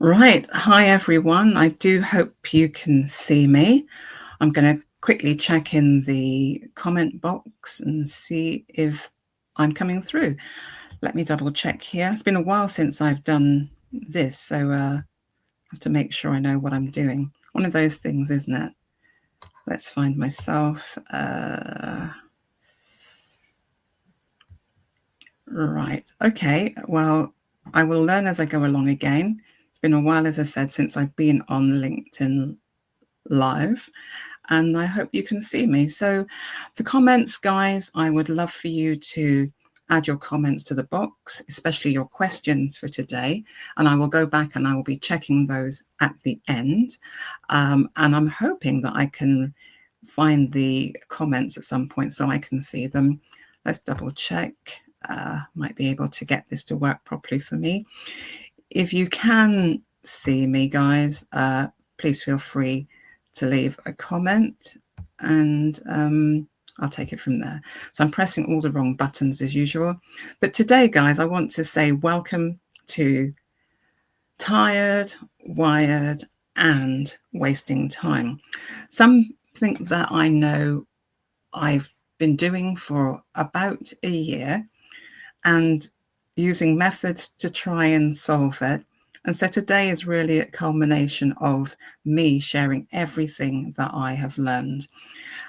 Right. Hi, everyone. I do hope you can see me. I'm going to quickly check in the comment box and see if I'm coming through. Let me double check here. It's been a while since I've done this, so I have to make sure I know what I'm doing. One of those things, isn't it? Let's find myself. Right. Okay. Well, I will learn as I go along again. It's been a while, as I said, since I've been on LinkedIn Live, and I hope you can see me. So the comments, guys, I would love for you to add your comments to the box, especially your questions for today. And I will go back and I will be checking those at the end. And I'm hoping that I can find the comments at some point so I can see them. Let's double check. Might be able to get this to work properly for me. If you can see me, guys, please feel free to leave a comment and I'll take it from there. So I'm pressing all the wrong buttons as usual. But today, guys, I want to say welcome to Tired, Wired, and Wasting Time. Something that I know I've been doing for about a year and using methods to try and solve it. And so today is really a culmination of me sharing everything that I have learned.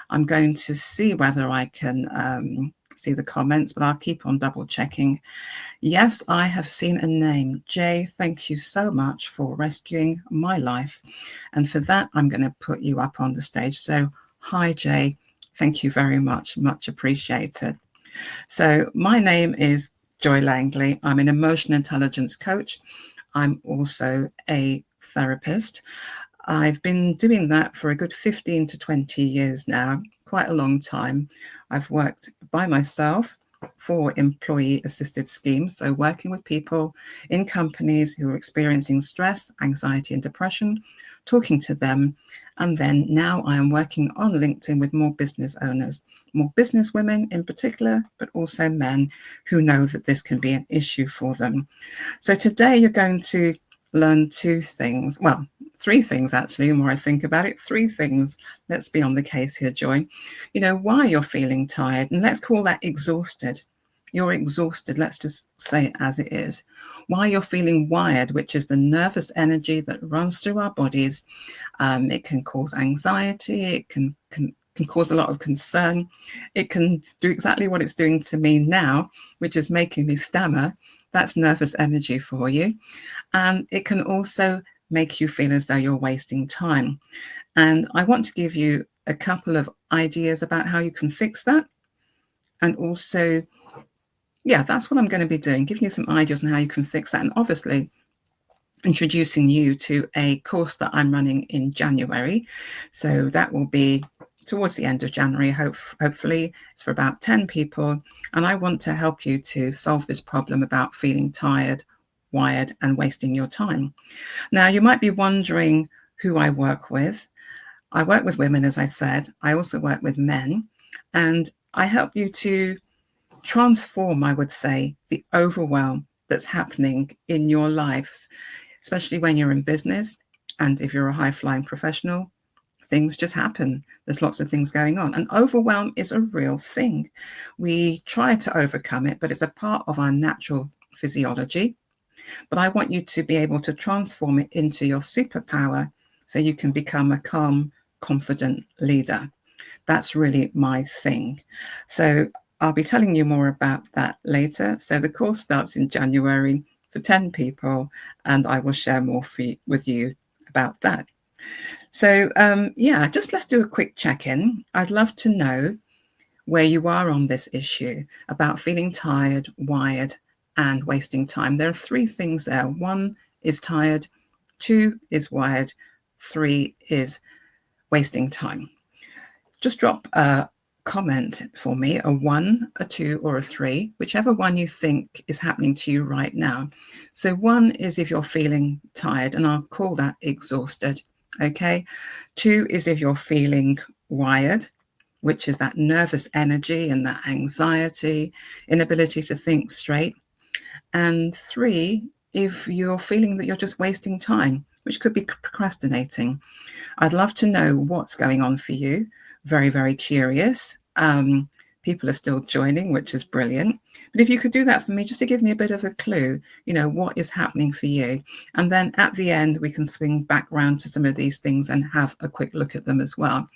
I'm going to see whether I can see the comments, but I'll keep on double checking. Yes, I have seen a name. Jay, thank you so much for rescuing my life. And for that, I'm going to put you up on the stage. So hi, Jay. Thank you very much. Much appreciated. So my name is Joy Langley. I'm an emotional intelligence coach. I'm also a therapist. I've been doing that for a good 15 to 20 years now, quite a long time. I've worked by myself for employee assisted schemes, so working with people in companies who are experiencing stress, anxiety, and depression, talking to them. And then now I am working on LinkedIn with more business owners, more business women in particular, but also men who know that this can be an issue for them. So today you're going to learn two things. Well, three things actually, the more I think about it. Three things. Let's be on the case here, Joy. You know, why you're feeling tired, and let's call that exhausted. You're exhausted. Let's just say it as it is. Why you're feeling wired, which is the nervous energy that runs through our bodies. It can cause anxiety. It can cause a lot of concern. It can do exactly what it's doing to me now, which is making me stammer. That's nervous energy for you. And it can also make you feel as though you're wasting time. And I want to give you a couple of ideas about how you can fix that. And also, yeah, that's what I'm going to be doing, giving you some ideas on how you can fix that. And obviously, introducing you to a course that I'm running in January. So that will be towards the end of January, hopefully. It's for about 10 people. And I want to help you to solve this problem about feeling tired, wired, and wasting your time. Now, you might be wondering who I work with. I work with women, as I said. I also work with men. And I help you to transform, I would say, the overwhelm that's happening in your lives, especially when you're in business. And if you're a high-flying professional, things just happen. There's lots of things going on. And overwhelm is a real thing. We try to overcome it, but it's a part of our natural physiology. But I want you to be able to transform it into your superpower so you can become a calm, confident leader. That's really my thing. So I'll be telling you more about that later. So the course starts in January for 10 people, and I will share more with you about that. So yeah, just let's do a quick check-in. I'd love to know where you are on this issue about feeling tired, wired, and wasting time. There are three things there. One is tired, two is wired, three is wasting time. Just drop a comment for me, a 1, a 2, or a 3, whichever one you think is happening to you right now. So 1 is if you're feeling tired, and I'll call that exhausted, okay? 2 is if you're feeling wired, which is that nervous energy and that anxiety, inability to think straight. And 3 if you're feeling that you're just wasting time, which could be procrastinating. I'd love to know what's going on for you. Very, very curious. People are still joining, which is brilliant. But if you could do that for me, just to give me a bit of a clue, what is happening for you. And then at the end, we can swing back round to some of these things and have a quick look at them as well.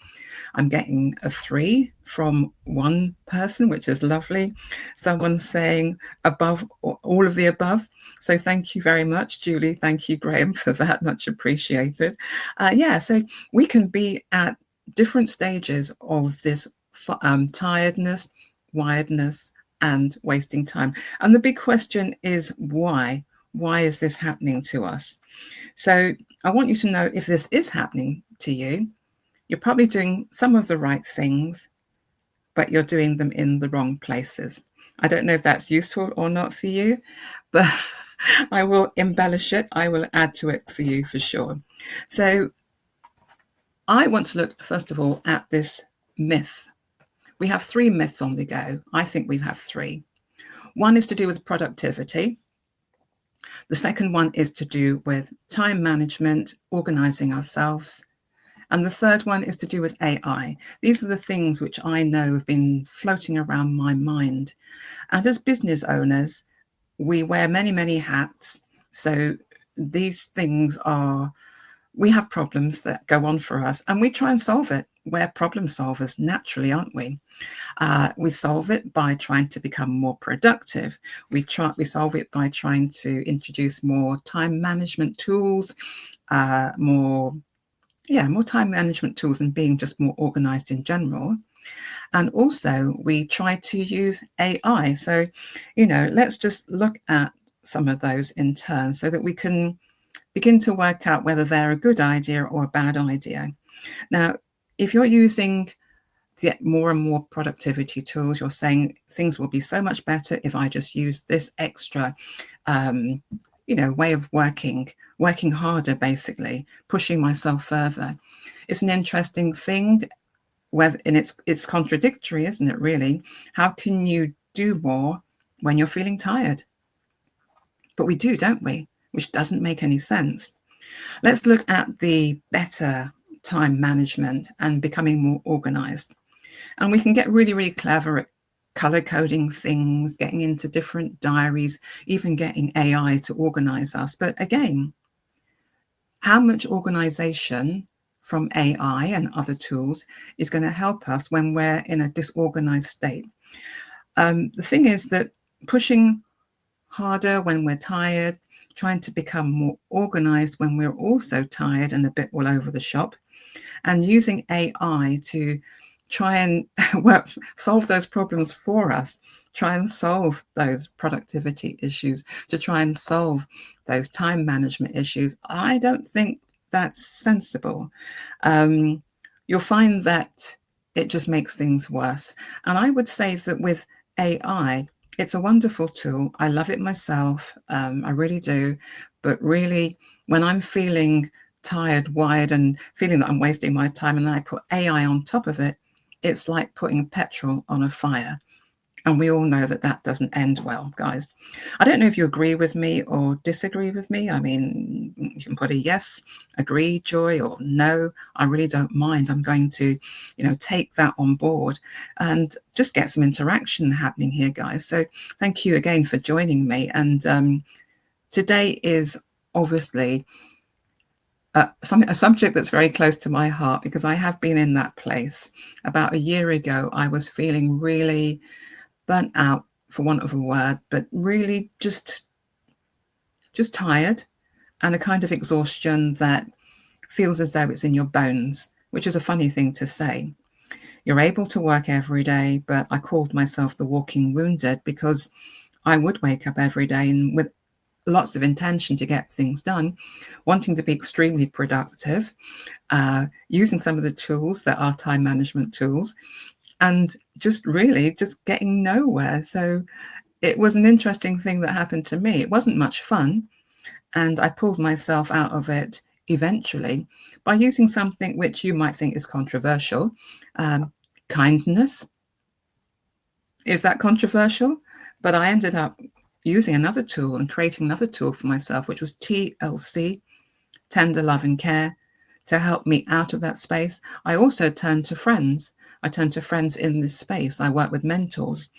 I'm getting a 3 from one person, which is lovely. Someone's saying above, all of the above. So thank you very much, Julie. Thank you, Graham, for that. Much appreciated. So we can be at different stages of this tiredness, wiredness, and wasting time. And the big question is why? Why is this happening to us? So I want you to know, if this is happening to you, you're probably doing some of the right things, but you're doing them in the wrong places. I don't know if that's useful or not for you, but I will embellish it. I will add to it for you for sure. So I want to look, first of all, at this myth. We have 3 myths on the go. I think we have 3. One is to do with productivity. The second one is to do with time management, organizing ourselves. And the third one is to do with AI. These are the things which I know have been floating around my mind. And as business owners, we wear many, many hats. So these things we have problems that go on for us, and we try and solve it. We're problem solvers naturally, aren't we? We solve it by trying to become more productive. We solve it by trying to introduce more time management tools, more time management tools, and being just more organized in general. And also we try to use AI. So, let's just look at some of those in turn so that we can begin to work out whether they're a good idea or a bad idea. Now, if you're using more and more productivity tools, you're saying things will be so much better if I just use this extra way of working harder, basically, pushing myself further. It's an interesting thing, and it's contradictory, isn't it, really? How can you do more when you're feeling tired? But we do, don't we? Which doesn't make any sense. Let's look at the better time management and becoming more organized. And we can get really, really clever at color coding things, getting into different diaries, even getting AI to organize us. But again, how much organization from AI and other tools is going to help us when we're in a disorganized state? The thing is that pushing harder when we're tired, trying to become more organized when we're also tired and a bit all over the shop, and using AI to try and solve those problems for us, try and solve those productivity issues, to try and solve those time management issues. I don't think that's sensible. You'll find that it just makes things worse. And I would say that with AI, it's a wonderful tool. I love it myself. I really do. But really, when I'm feeling tired, wired, and feeling that I'm wasting my time, and then I put AI on top of it, it's like putting petrol on a fire. And we all know that that doesn't end well, guys. I don't know if you agree with me or disagree with me. I mean, you can put a yes, agree, Joy, or no. I really don't mind. I'm going to, take that on board and just get some interaction happening here, guys. So thank you again for joining me. And today is obviously a subject that's very close to my heart, because I have been in that place. About a year ago, I was feeling really burnt out, for want of a word, but really just tired, and a kind of exhaustion that feels as though it's in your bones, which is a funny thing to say. You're able to work every day, but I called myself the walking wounded, because I would wake up every day and with lots of intention to get things done, wanting to be extremely productive, using some of the tools that are time management tools, and just getting nowhere. So it was an interesting thing that happened to me. It wasn't much fun, and I pulled myself out of it eventually by using something which you might think is controversial. Kindness. Is that controversial? But I ended up using another tool and creating another tool for myself, which was TLC, tender love and care, to help me out of that space. I also turned to friends. I turned to friends in this space. I work with mentors.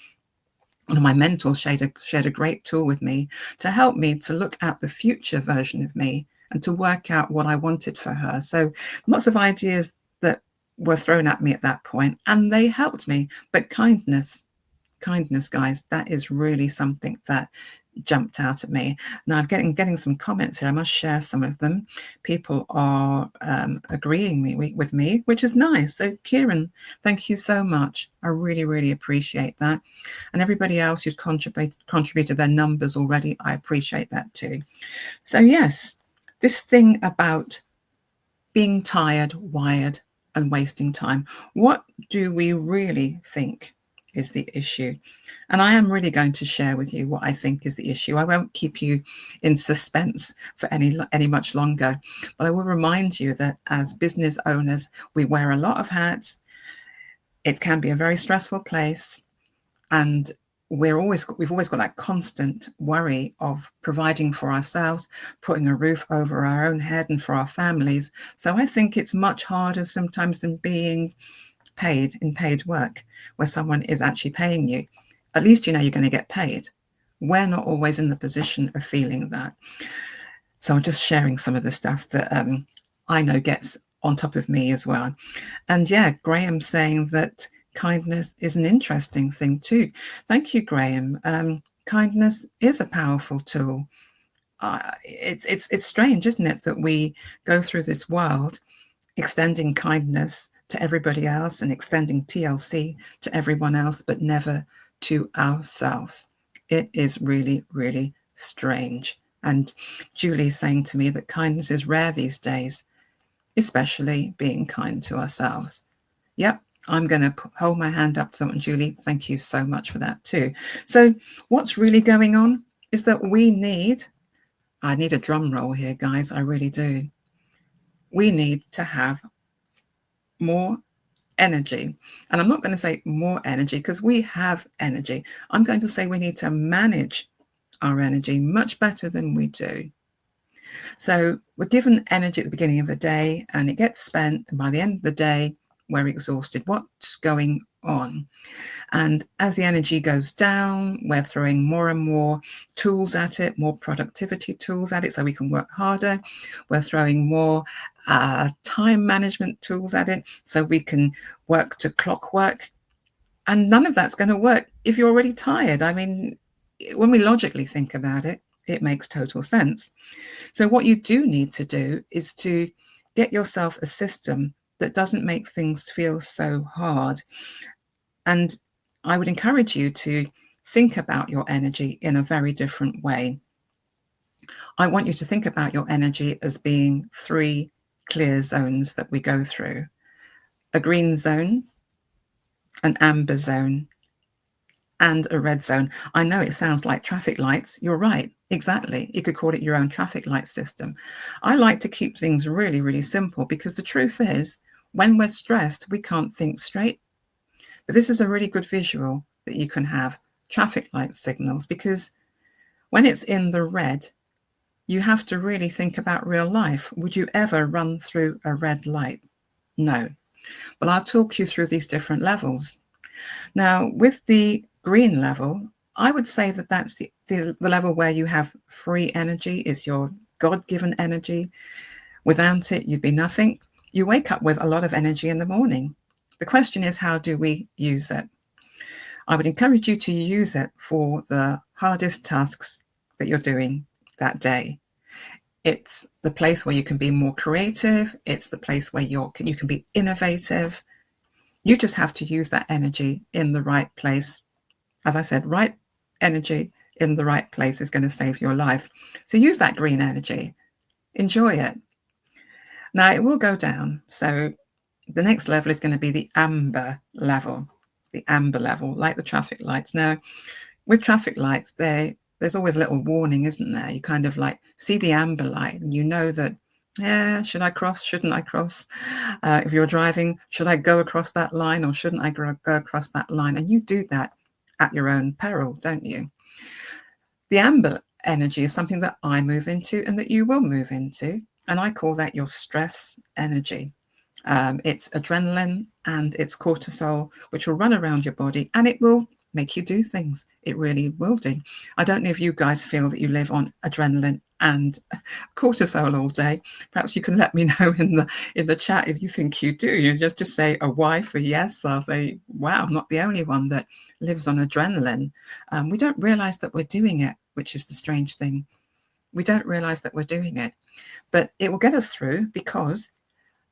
One of my mentors shared a great tool with me to help me to look at the future version of me and to work out what I wanted for her. So lots of ideas that were thrown at me at that point, and they helped me. But kindness, guys, that is really something that jumped out at me. Now I'm getting some comments here. I must share some of them. People are agreeing with me, which is nice. So Kieran, thank you so much. I really appreciate that. And everybody else who's contributed their numbers already, I appreciate that too. So yes, this thing about being tired, wired, and wasting time. What do we really think is the issue? And I am really going to share with you what I think is the issue. I won't keep you in suspense for any much longer, but I will remind you that as business owners, we wear a lot of hats. It can be a very stressful place, and we've always got that constant worry of providing for ourselves, putting a roof over our own head and for our families. So I think it's much harder sometimes than being paid in paid work, where someone is actually paying you. At least you know you're going to get paid. We're not always in the position of feeling that. So I'm just sharing some of the stuff that I know gets on top of me as well. And yeah, Graham saying that kindness is an interesting thing too. Thank you, Graham. Kindness is a powerful tool. It's strange, isn't it, that we go through this world extending kindness to everybody else and extending TLC to everyone else, but never to ourselves. It is really strange. And Julie's saying to me that kindness is rare these days, especially being kind to ourselves. Yep, I'm going to hold my hand up to that one, Julie. Thank you so much for that too. So what's really going on is that I need a drum roll here, guys. I really do. We need to have more energy. And I'm not going to say more energy because we have energy. I'm going to say we need to manage our energy much better than we do. So we're given energy at the beginning of the day and it gets spent, and by the end of the day, we're exhausted. What's going on? And as the energy goes down, we're throwing more and more tools at it, more productivity tools at it so we can work harder. We're throwing more time management tools at it so we can work to clockwork. And none of that's going to work if you're already tired. I mean, when we logically think about it, it makes total sense. So what you do need to do is to get yourself a system that doesn't make things feel so hard. And I would encourage you to think about your energy in a very different way. I want you to think about your energy as being 3 clear zones that we go through: a green zone, an amber zone, and a red zone. I know it sounds like traffic lights. You're right. Exactly. You could call it your own traffic light system. I like to keep things really simple because the truth is, when we're stressed, we can't think straight. But this is a really good visual that you can have, traffic light signals, because when it's in the red, you have to really think about real life. Would you ever run through a red light? No. But I'll talk you through these different levels. Now, with the green level, I would say that that's the level where you have free energy. It's your God-given energy. Without it, you'd be nothing. You wake up with a lot of energy in the morning. The question is, how do we use it? I would encourage you to use it for the hardest tasks that you're doing that day. It's the place where you can be more creative. It's the place where you can be innovative. You just have to use that energy in the right place. As I said, right energy in the right place is going to save your life. So use that green energy. Enjoy it. Now it will go down. So the next level is going to be the amber level. The amber level, like the traffic lights. Now, with traffic lights, there's always a little warning, isn't there? You kind of like see the amber light and you know that, yeah, should I cross? Shouldn't I cross? If you're driving, should I go across that line or shouldn't I go across that line? And you do that at your own peril, don't you? The amber energy is something that I move into and that you will move into, and I call that your stress energy. It's adrenaline and it's cortisol, which will run around your body and it will make you do things. It really will do. I don't know if you guys feel that you live on adrenaline and cortisol all day. Perhaps you can let me know in the chat if you think you do. You just say a Y for yes. I'll say, wow, I'm not the only one that lives on adrenaline. We don't realize that we're doing it, which is the strange thing. We don't realize that we're doing it, but it will get us through because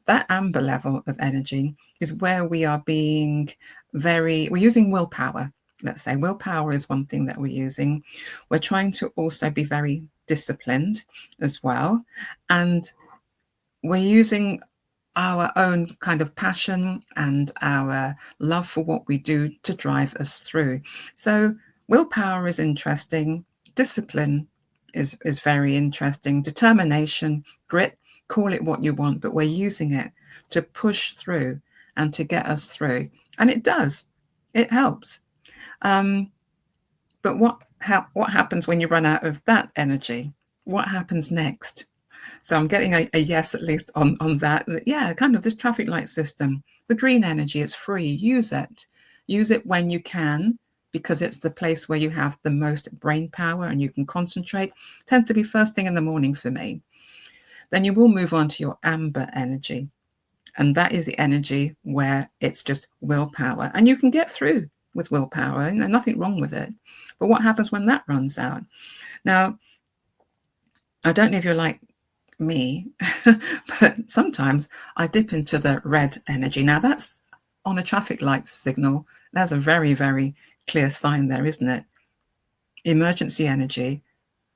that amber level of energy is where we are being we're using willpower. Let's say willpower is one thing that we're using. We're trying to also be very disciplined as well. And we're using our own kind of passion and our love for what we do to drive us through. So willpower is interesting. Discipline is very interesting. Determination, grit, call it what you want, but we're using it to push through and to get us through. And it does. It helps. But what happens when you run out of that energy? What happens next? So I'm getting a yes, at least on that. Yeah, kind of this traffic light system. The green energy, it's free. Use it. Use it when you can, because it's the place where you have the most brain power and you can concentrate. Tends to be first thing in the morning for me. Then you will move on to your amber energy. And that is the energy where it's just willpower. And you can get through with willpower, and nothing wrong with it. But what happens when that runs out? Now, I don't know if you're like me, but sometimes I dip into the red energy. Now, that's on a traffic light signal. There's a very, very clear sign there, isn't it? Emergency energy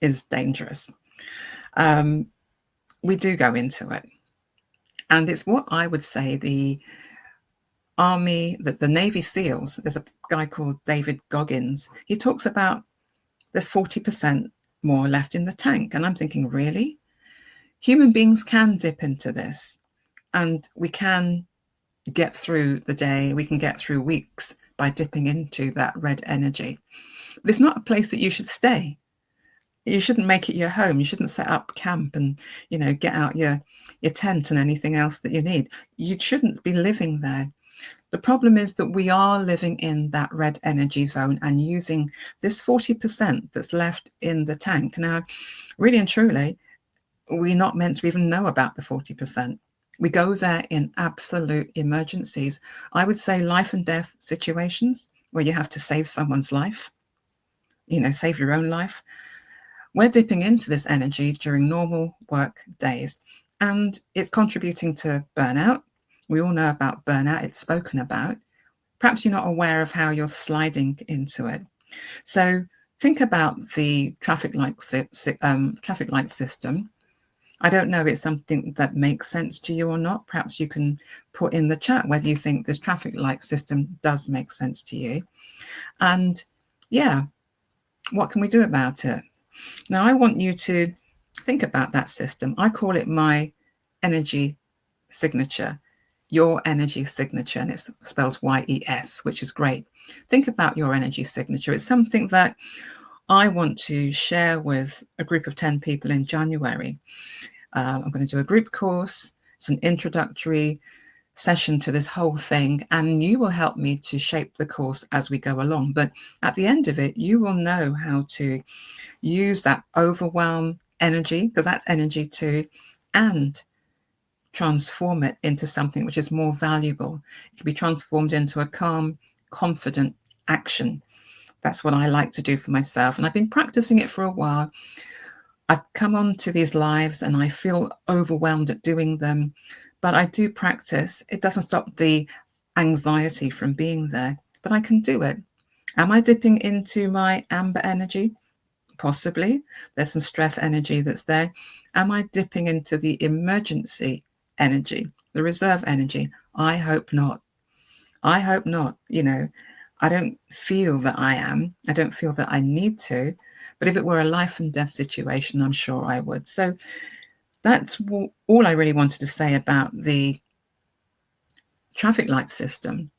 is dangerous. We do go into it. And it's what I would say the Army, the Navy SEALs, there's a guy called David Goggins. He talks about there's 40% more left in the tank. And I'm thinking, really? Human beings can dip into this and we can get through the day. We can get through weeks by dipping into that red energy. But it's not a place that you should stay. You shouldn't make it your home. You shouldn't set up camp and, get out your tent and anything else that you need. You shouldn't be living there. The problem is that we are living in that red energy zone and using this 40% that's left in the tank. Now, really and truly, we're not meant to even know about the 40%. We go there in absolute emergencies. I would say life and death situations where you have to save someone's life, save your own life. We're dipping into this energy during normal work days, and it's contributing to burnout. We all know about burnout. It's spoken about. Perhaps you're not aware of how you're sliding into it. So think about the traffic light system. I don't know if it's something that makes sense to you or not. Perhaps you can put in the chat whether you think this traffic light system does make sense to you. And yeah, what can we do about it? Now, I want you to think about that system. I call it my energy signature, your energy signature, and it spells Y.E.S, which is great. Think about your energy signature. It's something that I want to share with a group of 10 people in January. I'm going to do a group course. It's an introductory session to this whole thing, and you will help me to shape the course as we go along. But at the end of it, you will know how to use that overwhelm energy, because that's energy too, and transform it into something which is more valuable. It can be transformed into a calm, confident action. That's what I like to do for myself. And I've been practicing it for a while. I come on to these lives and I feel overwhelmed at doing them, but I do practice. It doesn't stop the anxiety from being there, but I can do it. Am I dipping into my amber energy? Possibly. There's some stress energy that's there. Am I dipping into the emergency energy, the reserve energy? I hope not. I hope not. I don't feel that I am. I don't feel that I need to. But if it were a life and death situation, I'm sure I would. So that's all I really wanted to say about the traffic light system.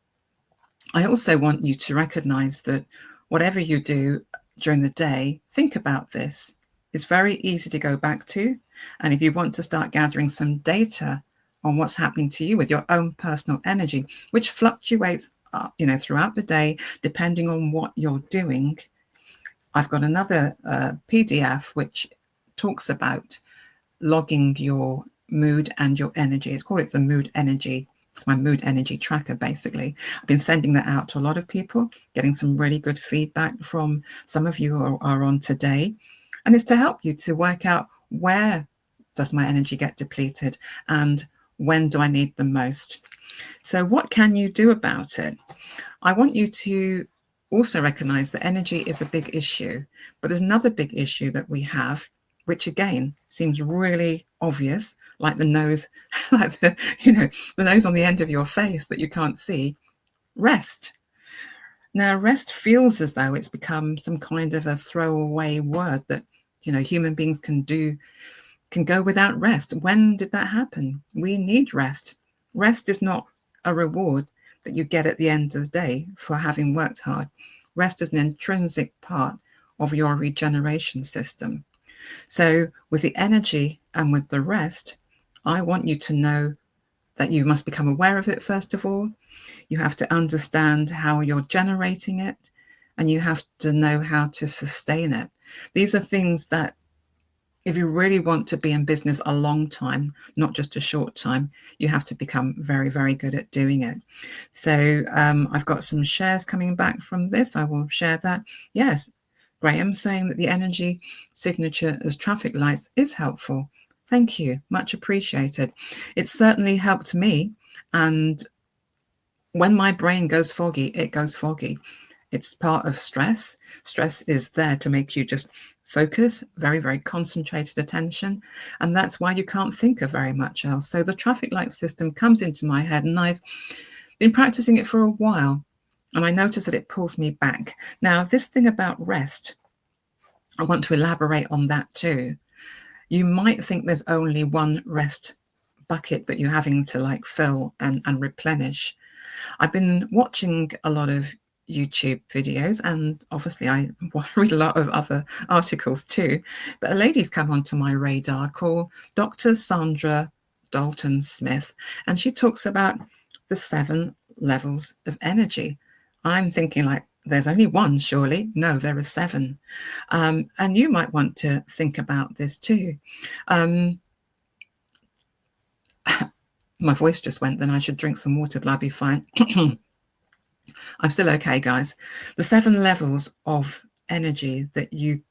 I also want you to recognize that whatever you do, during the day, think about this. It's very easy to go back to. And if you want to start gathering some data on what's happening to you with your own personal energy, which fluctuates throughout the day, depending on what you're doing, I've got another PDF which talks about logging your mood and your energy. It's called the mood energy. It's my mood energy tracker, basically. I've been sending that out to a lot of people, getting some really good feedback from some of you who are on today. And it's to help you to work out, where does my energy get depleted and when do I need the most? So what can you do about it? I want you to also recognize that energy is a big issue, but there's another big issue that we have, which again seems really obvious, like the nose, like the nose on the end of your face that you can't see. Rest. Now, rest feels as though it's become some kind of a throwaway word that human beings can go without rest. When did that happen? We need rest. Rest is not a reward that you get at the end of the day for having worked hard. Rest is an intrinsic part of your regeneration system. So with the energy and with the rest, I want you to know that you must become aware of it, first of all. You have to understand how you're generating it, and you have to know how to sustain it. These are things that, if you really want to be in business a long time, not just a short time, you have to become very, very good at doing it. So I've got some shares coming back from this. I will share that. Yes, Graham saying that the energy signature as traffic lights is helpful. Thank you. Much appreciated. It's certainly helped me. And when my brain goes foggy, it goes foggy. It's part of stress. Stress is there to make you just focus, very, very concentrated attention. And that's why you can't think of very much else. So the traffic light system comes into my head, and I've been practicing it for a while. And I notice that it pulls me back. Now, this thing about rest, I want to elaborate on that too. You might think there's only one rest bucket that you're having to fill and replenish. I've been watching a lot of YouTube videos, and obviously I read a lot of other articles too, but a lady's come onto my radar called Dr. Sandra Dalton Smith, and she talks about the 7 levels of energy. I'm thinking there's only one, surely. No, there are 7. And you might want to think about this too. My voice just went, then I should drink some water, but I'll be fine. I'm still okay, guys. The 7 levels of energy that you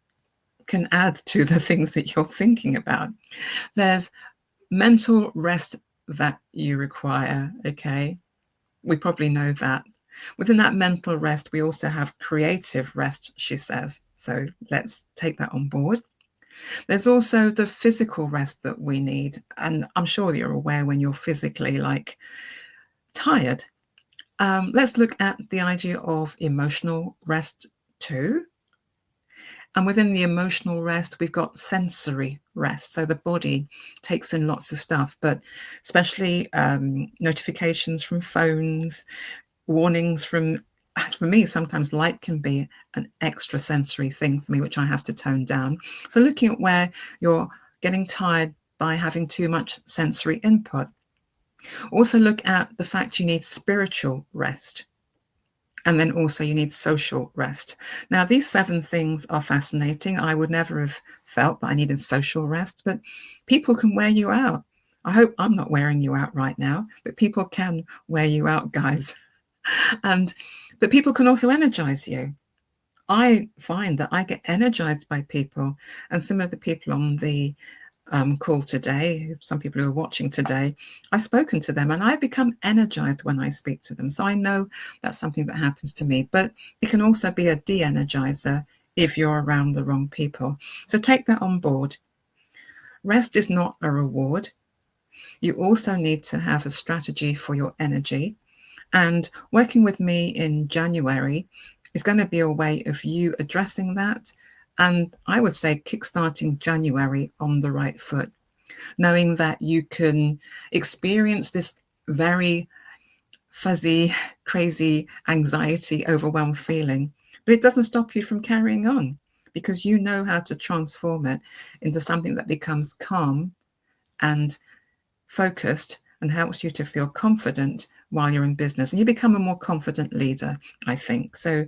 can add to the things that you're thinking about. There's mental rest that you require, okay? We probably know that. Within that mental rest, we also have creative rest, she says. So let's take that on board. There's also the physical rest that we need. And I'm sure you're aware when you're physically tired. Let's look at the idea of emotional rest too. And within the emotional rest, we've got sensory rest. So the body takes in lots of stuff, but especially notifications from phones, warnings for me, sometimes light can be an extra sensory thing for me, which I have to tone down. So looking at where you're getting tired by having too much sensory input. Also look at the fact you need spiritual rest. And then also you need social rest. Now, these 7 things are fascinating. I would never have felt that I needed social rest, but people can wear you out. I hope I'm not wearing you out right now, but people can wear you out, guys. But people can also energize you. I find that I get energized by people, and some of the people on the call today, some people who are watching today, I've spoken to them and I become energized when I speak to them. So I know that's something that happens to me, but it can also be a de-energizer if you're around the wrong people. So take that on board. Rest is not a reward. You also need to have a strategy for your energy. And working with me in January is going to be a way of you addressing that. And I would say kickstarting January on the right foot, knowing that you can experience this very fuzzy, crazy, anxiety, overwhelmed feeling, But it doesn't stop you from carrying on, because you know how to transform it into something that becomes calm and focused and helps you to feel confident while you're in business. And you become a more confident leader, I think. So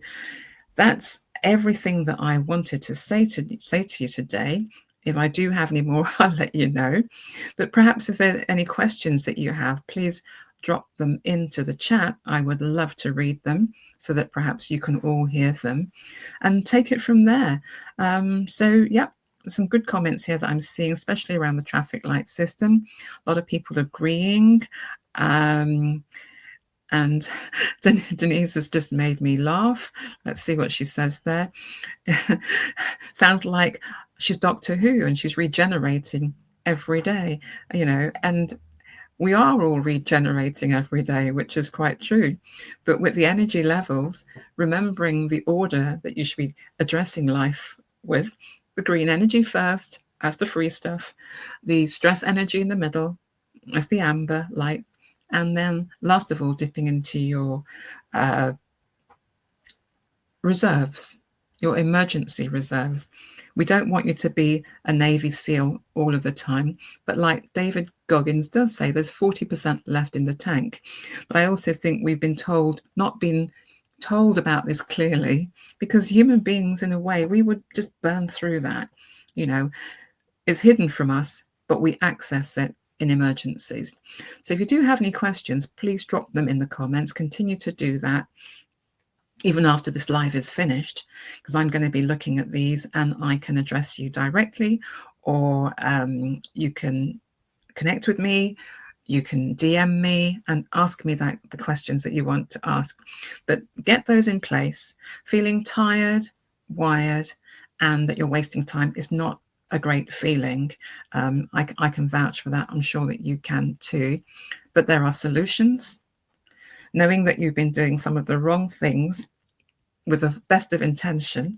that's everything that I wanted to say to you today. If I do have any more, I'll let you know. But perhaps if there are any questions that you have, please drop them into the chat. I would love to read them so that perhaps you can all hear them and take it from there. So, yeah, some good comments here that I'm seeing, especially around the traffic light system. A lot of people agreeing. And Denise has just made me laugh. Let's see what she says there. Sounds like she's Doctor Who and she's regenerating every day, and we are all regenerating every day, which is quite true. But with the energy levels, remembering the order that you should be addressing life with, the green energy first, as the free stuff, the stress energy in the middle, as the amber light, and then last of all, dipping into your reserves, your emergency reserves. We don't want you to be a Navy SEAL all of the time, but like David Goggins does say, there's 40% left in the tank. But I also think we've been told, not been told about this clearly, because human beings, in a way, we would just burn through that. It's hidden from us, but we access it in emergencies. So if you do have any questions, please drop them in the comments. Continue to do that even after this live is finished, because I'm going to be looking at these and I can address you directly, or you can connect with me, you can DM me and ask me the questions that you want to ask. But get those in place. Feeling tired, wired, and that you're wasting time is not a great feeling. I can vouch for that. I'm sure that you can too. But there are solutions. Knowing that you've been doing some of the wrong things with the best of intention,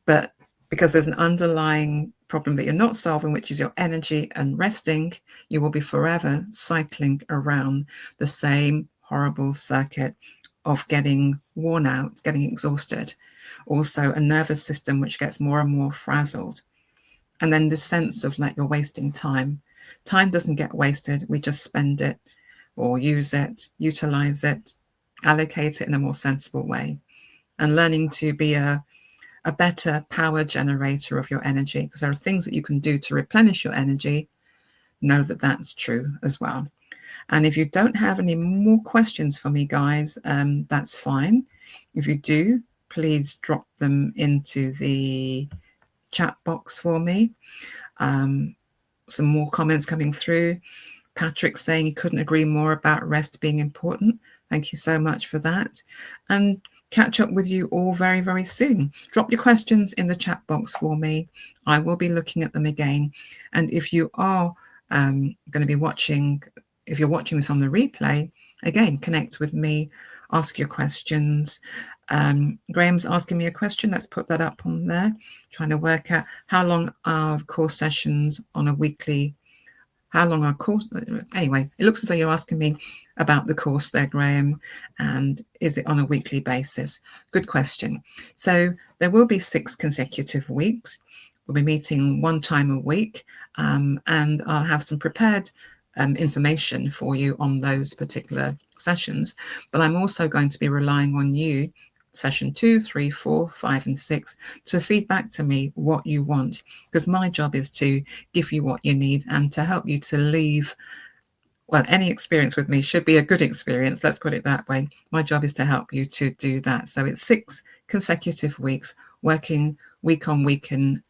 but because there's an underlying problem that you're not solving, which is your energy and resting, you will be forever cycling around the same horrible circuit of getting worn out, getting exhausted. Also, a nervous system which gets more and more frazzled. And then this sense of like you're wasting time. Time doesn't get wasted. We just spend it or use it, utilize it, allocate it in a more sensible way. And learning to be a better power generator of your energy, because there are things that you can do to replenish your energy. Know that that's true as well. And if you don't have any more questions for me, guys, that's fine. If you do, please drop them into the chat box for me. Some more comments coming through. Patrick saying he couldn't agree more about rest being important. Thank you so much for that. And catch up with you all very, very soon. Drop your questions in the chat box for me. I will be looking at them again. And if you are going to be watching, if you're watching this on the replay, again, connect with me, ask your questions. Graham's asking me a question. Let's put that up on there. Trying to work out how long are course sessions on a weekly. How long are course? Anyway, it looks as though you're asking me about the course there, Graham, and is it on a weekly basis? Good question. So there will be 6 consecutive weeks. We'll be meeting 1 time a week, and I'll have some prepared information for you on those particular sessions. But I'm also going to be relying on you, session 2, 3, 4, 5, and 6, to feedback to me what you want, because my job is to give you what you need and to help you to leave. Well, any experience with me should be a good experience. Let's put it that way. My job is to help you to do that. So it's 6 consecutive weeks, working week on week and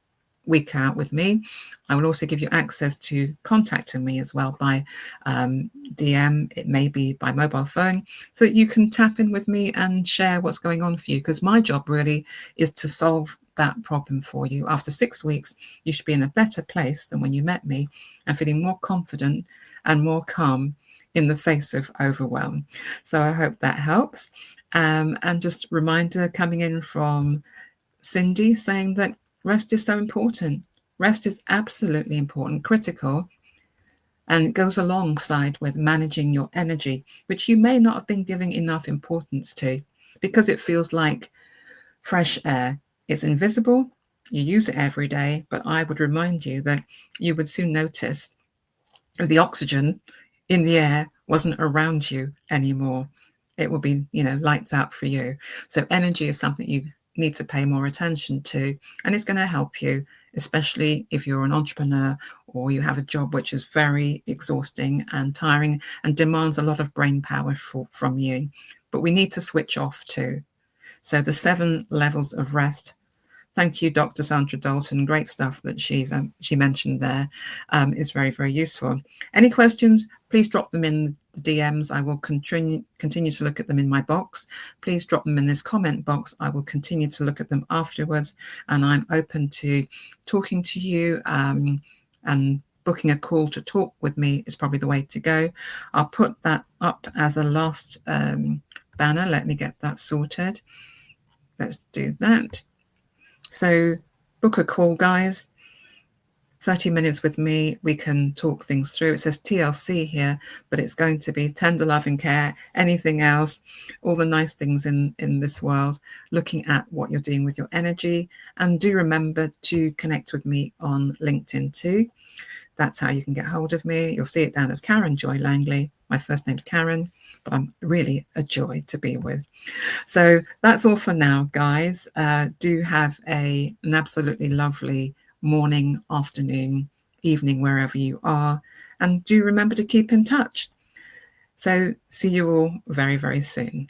week out with me. I will also give you access to contacting me as well by DM. It may be by mobile phone, so that you can tap in with me and share what's going on for you, because my job really is to solve that problem for you. After 6 weeks, you should be in a better place than when you met me and feeling more confident and more calm in the face of overwhelm. So I hope that helps. And just reminder coming in from Cindy saying that rest is so important. Rest is absolutely important, critical, and it goes alongside with managing your energy, which you may not have been giving enough importance to, because it feels like Fresh air. It's invisible. You use it every day, but I would remind you that you would soon notice the oxygen in the air wasn't around you anymore. It will be, lights out for you. So energy is something you need to pay more attention to, and it's going to help you, especially if you're an entrepreneur or you have a job which is very exhausting and tiring and demands a lot of brain power from you. But we need to switch off too. So the 7 levels of rest. Thank you, Dr. Sandra Dalton. Great stuff that she mentioned there. Is very, very useful. Any questions, please drop them in the DMs. I will continue to look at them in my box. Please drop them in this comment box. I will continue to look at them afterwards. And I'm open to talking to you, and booking a call to talk with me is probably the way to go. I'll put that up as a last banner. Let me get that sorted. Let's do that. So book a call, guys. 30 minutes with me. We can talk things through. It says TLC here, but it's going to be tender love and care, anything else, all the nice things in this world, looking at what you're doing with your energy. And do remember to connect with me on LinkedIn too. That's how you can get hold of me. You'll see it down as Karen Joy Langley. My first name's Karen, but I'm really a joy to be with. So that's all for now, guys. Do have an absolutely lovely morning, afternoon, evening, wherever you are. And do remember to keep in touch. So see you all very, very soon.